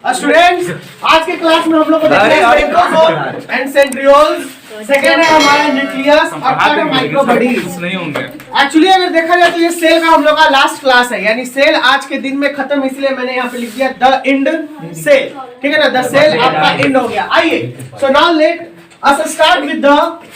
Students, आज के class में हम लोग को देखना है सेंट्रोसोम एंड सेंट्रियोल्स। सेकंड है हमारा न्यूक्लियस और थर्ड है माइक्रोबडीज। नहीं होंगे एक्चुअली अगर देखा जाए तो ये सेल का हम लोग का लास्ट क्लास है, यानी सेल आज के दिन में खत्म, इसलिए मैंने यहाँ पे लिख दिया द एंड सेल। ठीक है ना, द सेल आपका एंड हो गया। आइए, so now let us start with the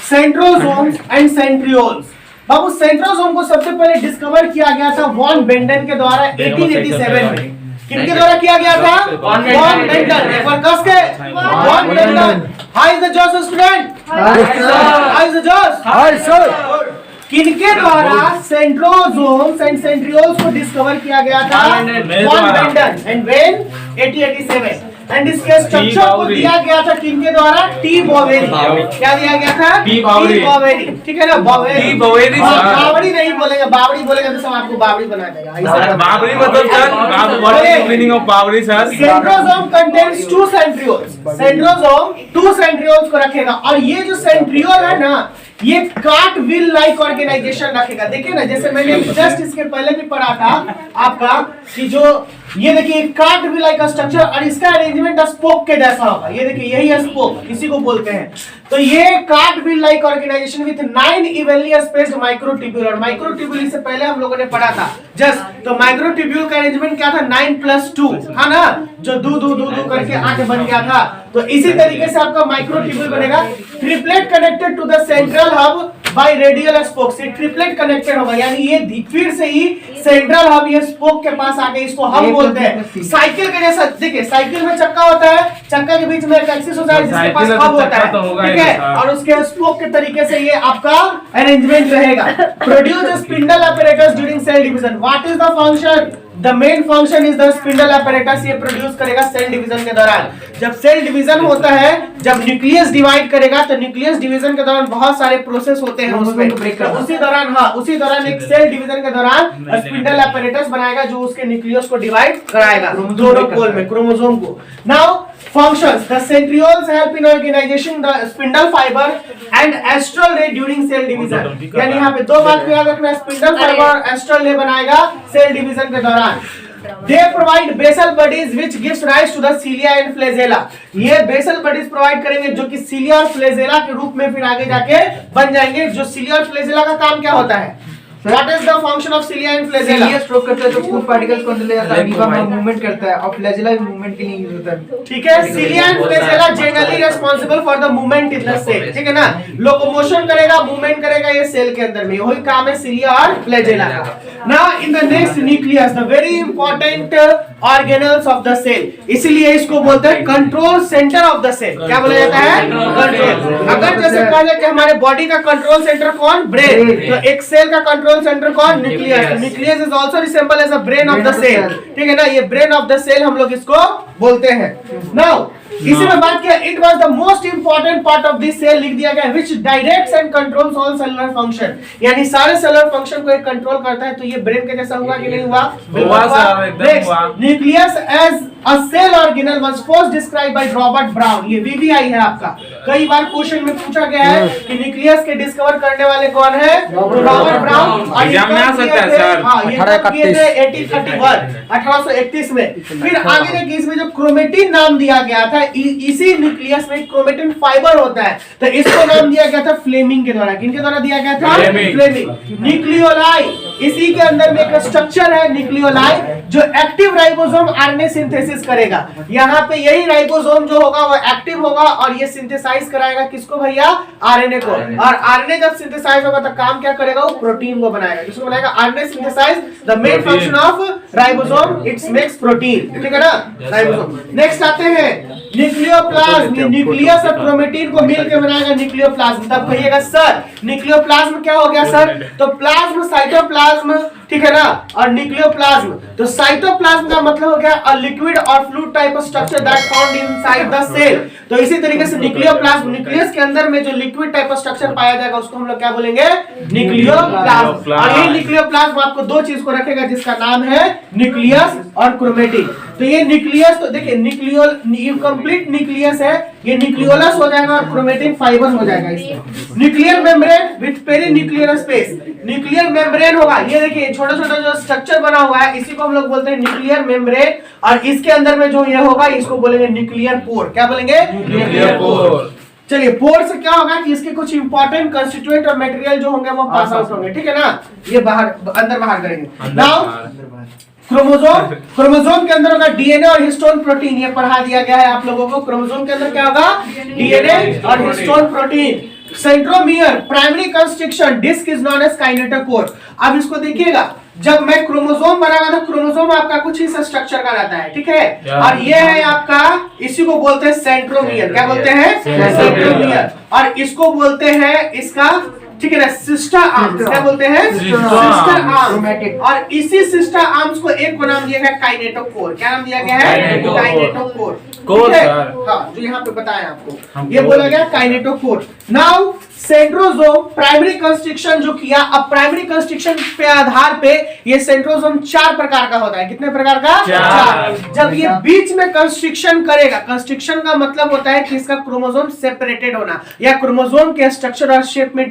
centrosomes and centrioles. Babu, centrosome को सबसे पहले डिस्कवर किया गया था वॉन बेंडन के द्वारा 1887 में। किनके द्वारा किया गया था? Van Beneden. एक बार कस के Van Beneden. How is the josh student? How is the josh? High sir. किनके द्वारा सेंट्रोसोम्स एंड सेंट्रियोल्स को डिस्कवर किया गया था? Van Beneden. And when? 1887। And इसके स्ट्रक्चर को दिया गया था किनके द्वारा? T Boveri. क्या दिया गया था? T Boveri. ठीक है ना, बोवेरी। बावड़ी नहीं बोलेंगे, बावड़ी बोलेंगे तो सब आपको बावड़ी बना देगा। बावड़ी मतलब sir, what is the meaning of baoli sir? Centrosome contains 2 centrioles. Centrosome 2 centrioles को रखेगा और ये जो सेंट्रियोल है ना, ये कार्टविल लाइक ऑर्गेनाइजेशन रखेगा। देखिए ना, जैसे मैंने जस्ट इसके पहले भी पढ़ा था आपका कि जो ये देखिए कार्टविल लाइक स्ट्रक्चर और इसका अरेंजमेंट स्पोक के जैसा होगा। ये देखिए यही है स्पोक, इसी को बोलते हैं। तो ये cartwheel like organisation with 9 evenly spaced microtubule. और माइक्रोट्यूब्यूल इससे पहले हम लोगों ने पढ़ा था जस्ट। तो माइक्रोट्यूब्यूल का अरेंजमेंट क्या था? 9+2 था ना, जो दो करके 8 बन गया था। तो इसी तरीके से आपका माइक्रोट्यूब्यूल बनेगा। Triplet connected to the central hub by radial spoke. से ट्रिपलेट कनेक्टेड होगा, यानी ये फिर से ही सेंट्रल हब ये स्पोक के पास आके इसको हब बोलते हैं। साइकिल के जैसा, देखिए साइकिल में चक्का होता है, चक्का के बीच में एक एक्सिस होता है जिसके पास हब होता है, ठीक है, और उसके स्पोक के तरीके से ये आपका अरेंजमेंट रहेगा। Produce spindle apparatus during cell division. What is the function? The main function is the spindle apparatus। ये प्रोड्यूस करेगा सेल डिवीजन के दौरान। जब सेल डिवीजन होता है, जब न्यूक्लियस डिवाइड करेगा, तो न्यूक्लियस डिवीजन के दौरान बहुत सारे प्रोसेस होते हैं उसमें। उसी दौरान एक सेल डिवीजन के दौरान स्पिंडल apparatus बनाएगा जो उसके न्यूक्लियस को डिवाइड कराएगा दोनों पोल में, क्रोमोसोम को। Now functions, the centrioles help in organization the spindle fiber and astral ray during cell division। यानी यहाँ पे दो बात को याद रखना, स्पिंडल फाइबर और एस्ट्रल रे बनाएगा सेल डिवीजन के दौरान। They provide basal bodies which gives rise to the cilia and flagella। ये basal bodies प्रोवाइड करेंगे जो कि cilia और flagella के रूप में फिर आगे जाके बन जाएंगे। जो cilia और flagella का काम क्या होता है? What is the function of cilia and flagella? cilia stroke करता है तो फूड पार्टिकल्स को अंदर ले जाता है, अमीबा में मूवमेंट करता है और फ्लैजेला भी मूवमेंट के लिए यूज होता है। ठीक है, cilia and flagella generally responsible for the movement in the cell। ठीक है ना, लोकोमोशन करेगा, मूवमेंट करेगा ये सेल के अंदर में, वही काम है cilia और flagella का। Now in the next nucleus, the very important organelles of the cell, इसलिए इसको बोलते हैं control centre of the cell. क्या बोला जाता है? कंट्रोल। अगर जैसे कहा जाए कि हमारे बॉडी का कंट्रोल सेंटर कौन? ब्रेन। तो एक सेल का कंट्रोल सेंटर कौन? Nucleus. Nucleus is also resemble as a brain of the cell. ठीक है ना, ये ब्रेन ऑफ द सेल हम लोग इसको बोलते हैं। नाउ इसी में बात किया, it was the most important part of this cell लिख दिया गया, which directs and controls all cellular function. यानी सारे सेलुलर फंक्शन को एक कंट्रोल करता है। तो ये ब्रेन के जैसा हुआ कि नहीं हुआ? Nucleus as a cell organelle was first described by Robert Brown. ये वीवीआई है आपका, कई बार क्वेश्चन में पूछा गया है कि न्यूक्लियस के डिस्कवर करने वाले कौन है? Robert brown. एग्जाम में आ सकता है सर। हां, ये 1831 में। फिर आगे देखिए, इसमें जो क्रोमेटिन नाम दिया गया था, इसी न्यूक्लियस में क्रोमेटिन फाइबर होता है, तो इसको नाम दिया गया था फ्लेमिंग के द्वारा। किनके द्वारा दिया गया था? फ्लेमिंग। न्यूक्लियोलाई, इसी के अंदर में एक स्ट्रक्चर है न्यूक्लियोलाई, जो एक्टिव राइबोसोम आरएनए सिंथेसिस करेगा। यहाँ पे यही राइबोसोम जो होगा वो एक्टिव होगा और ये सिंथेसाइज कराएगा किसको भैया? आरएनए को। और आरएनए जब सिंथेसाइज होगा तो काम क्या करेगा? वो प्रोटीन को बनाएगा। किसको बनाएगा? RNA synthesise the main function of ribosome, it's makes protein. ठीक है ना, राइबोसोम। नेक्स्ट आते हैं न्यूक्लियोप्लाज्म। न्यूक्लियस और क्रोमेटिन को मिलकर बनाएगा न्यूक्लियोप्लाज्म। तब कहिएगा सर न्यूक्लियोप्लाज्म क्या हो गया सर? तो प्लाज्म, साइटोप्लाज्म, ठीक है ना, और न्यूक्लियोप्लाज्म। तो साइटोप्लाज्म का मतलब हो गया अ लिक्विड और fluid type of structure that found inside the cell. तो इसी तरीके से न्यूक्लियोप्लाज्म, न्यूक्लियस के अंदर में जो लिक्विड टाइप ऑफ स्ट्रक्चर पाया जाएगा उसको हम लोग क्या बोलेंगे? न्यूक्लियोप्लाज्म। और ये न्यूक्लियोप्लाज्म आपको दो चीज को रखेगा जिसका नाम है न्यूक्लियस और क्रोमेटिन। तो ये न्यूक्लियस, तो देखिए न्यूक्लियोल, कंप्लीट न्यूक्लियस है, ये न्यूक्लियोलस हो जाएगा और क्रोमेटिन फाइबर हो जाएगा इसमें। Nuclear membrane with perinuclear space, nuclear membrane होगा। ये देखिए छोटा छोटा जो स्ट्रक्चर बना हुआ है इसी को हम लोग बोलते हैं न्यूक्लियर मेम्ब्रेन, और इसके अंदर में जो ये होगा इसको बोलेंगे न्यूक्लियर पोर। क्या बोलेंगे? Nuclear pore. चलिए पोर से क्या होगा कि इसके कुछ इंपॉर्टेंट कंस्टिट्यूएंट और मटेरियल जो होंगे वो पास आउट होंगे, ठीक है ना, ये बाहर अंदर बाहर करेंगे। नाउ क्रोमोसोम, क्रोमोसोम के अंदर होगा डीएनए और हिस्टोन प्रोटीन, ये पढ़ा दिया गया है आप लोगों को। क्रोमोसोम के अंदर क्या होगा? डीएनए और histone protein. Centromere, primary construction, disc is known as kinetochore. अब इसको देखिएगा, जब मैं क्रोमोसोम बनाऊंगा तो क्रोमोसोम आपका कुछ इस स्ट्रक्चर का रहता है, ठीक है, और ये है आपका, इसी को बोलते हैं सेंट्रोमियर। क्या बोलते हैं? सेंट्रोमियर। और इसको बोलते हैं इसका, ठीक है ना, सिस्टर आर्म्स। क्या बोलते हैं? Sister arms. और इसी सिस्टर आर्म्स को एक को नाम दिया गया काइनेटोकोर। क्या नाम दिया गया है? काइनेटोकोर। Core sir. हाँ, जो यहाँ पे बताया आपको, ये बोला गया kinetochore. Now centrosome primary constriction जो किया, अब प्राइमरी कंस्ट्रक्शन पे आधार पे ये सेंट्रोसोम 4 प्रकार का होता है। कितने प्रकार का? 4। जब ये बीच में कंस्ट्रक्शन करेगा, कंस्ट्रक्शन का मतलब होता है कि इसका क्रोमोसोम सेपरेटेड होना या क्रोमोसोम के स्ट्रक्चर और शेप में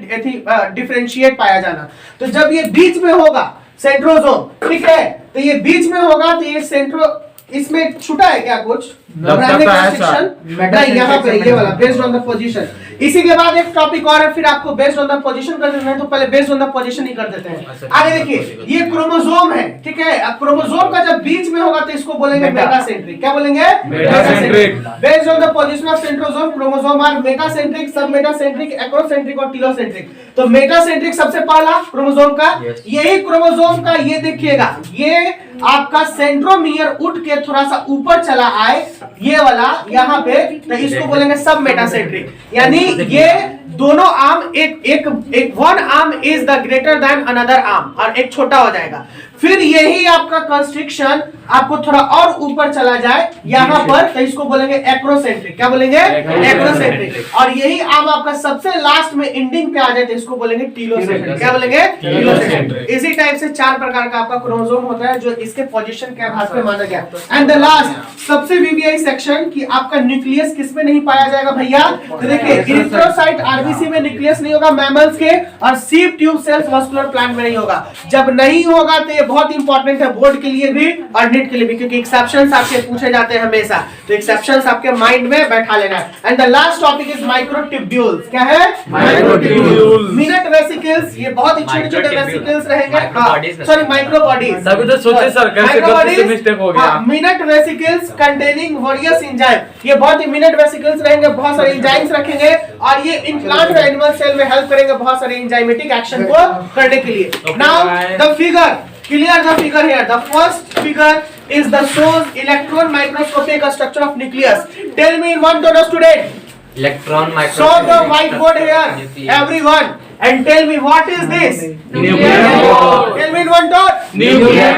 डिफरेंशिएट पाया जाना। तो जब ये बीच में होगा सेंट्रोसोम, ठीक है, तो ये बीच में होगा तो ये सेंट्रो, इसमें छूटा है क्या कुछ? नहीं, यहाँ पे ये वाला बेस्ड ऑन द पोजीशन। इसी के बाद एक टॉपिक और है, फिर आपको बेस्ड ऑन द पोजीशन कर देना है, तो पहले बेस्ड ऑन द पोजीशन ही कर देते हैं। आगे देखिए, ये क्रोमोसोम है, ठीक है। अब क्रोमोसोम का जब बीच में होगा तो इसको बोलेंगे मेगासेंट्रिक। क्या बोलेंगे? Metacentric. Based on the position of centrosome chromosome are metacentric, submetacentric, acrocentric और टीलोसेंट्रिक। तो मेगासेंट्रिक सबसे पहला क्रोमोसोम का, यही क्रोमोसोम का ये देखिएगा, ये आपका सेंट्रोमियर उठ के थोड़ा सा ऊपर चला आए, ये वाला यहाँ पे, तो इसको बोलेंगे सब मेटासेंट्रिक। यानी ये दोनों आर्म एक one arm is the greater than another arm, और एक छोटा हो जाएगा। फिर यही आपका कंस्ट्रक्शन आपको थोड़ा और ऊपर चला जाए यहाँ पर, तो इसको बोलेंगे एक्रोसेंट्रिक। क्या बोलेंगे? एक्रोसेंट्रिक। और यही आर्म आपका सबसे लास्ट में एंडिंग पे आ जाए तो इसको बोलेंगे टीलोसेंट्रिक। क्या बोलेंगे? टीलोसेंट्रिक। इसी टाइप से 4 प्रकार का आपका क्रोमोसोम होता है जो इसके पोजीशन के आधार पे माना गया। एंड द लास्ट सबसे वीवीआई सेक्शन कि आपका न्यूक्लियस किसमें नहीं पाया जाएगा भैया? तो देखिए, इरिथ्रोसाइट आरबीसी में न्यूक्लियस नहीं होगा मैमल्स के, और सीप ट्यूब सेल्स मस्कुलर प्लांट में नहीं होगा। जब नहीं होगा तो ये बहुत इंपॉर्टेंट है बोर्ड के लिए भी और नीट के लिए भी, क्योंकि एक्सेप्शंस आपके पूछे जाते हैं हमेशा, तो एक्सेप्शंस आपके माइंड में बैठा लेना है। And the last topic is microtubules. क्या है? माइक्रोट्यूब्यूल्स। मिनट वेसिकल्स, ये बहुत ही छोटे छोटे वेसिकल्स रहेंगे, सॉरी माइक्रोबॉडीज। तभी तो सोचे सर कैसे गलती से मिस्टेक हो गया। Minute vesicles containing various enzyme, ये बहुत ही मिनट वेसिकल्स रहेंगे, बहुत सारे एंजाइम्स रखेंगे, और ये इन प्लांट और एनिमल सेल में हेल्प करेंगे बहुत सारे एंजाइमेटिक एक्शन को करने के लिए। Now the figure, clear the figure here. The first figure is the shows electron microscopic structure of nucleus. Tell me in one word, student. Electron Show microscope. the whiteboard here, everyone, and tell me what is this? Nuclear. Tell me in one word. Nuclear.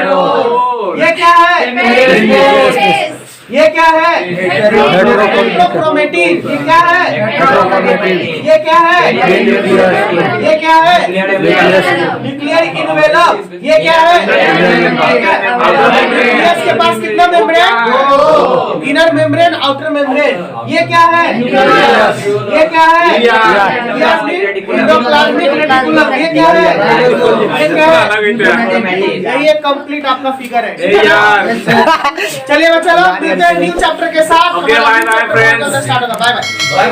ये क्या है? ये क्या है? हेटेरोक्रोमेटिन। ये क्या है? ये क्या है? ये क्या है? Nuclear envelope. ये क्या है? न्यूक्लियस के पास कितना membrane? Inner membrane, outer membrane. ये क्या है? ये क्या है? Endoplasmic reticulum. ये क्या है? ये क्या है? ये कंप्लीट आपका फिगर है। चलिए बच्चा लोग, न्यू चैप्टर के साथ Okay, bye bye friends. Start होगा। Bye bye.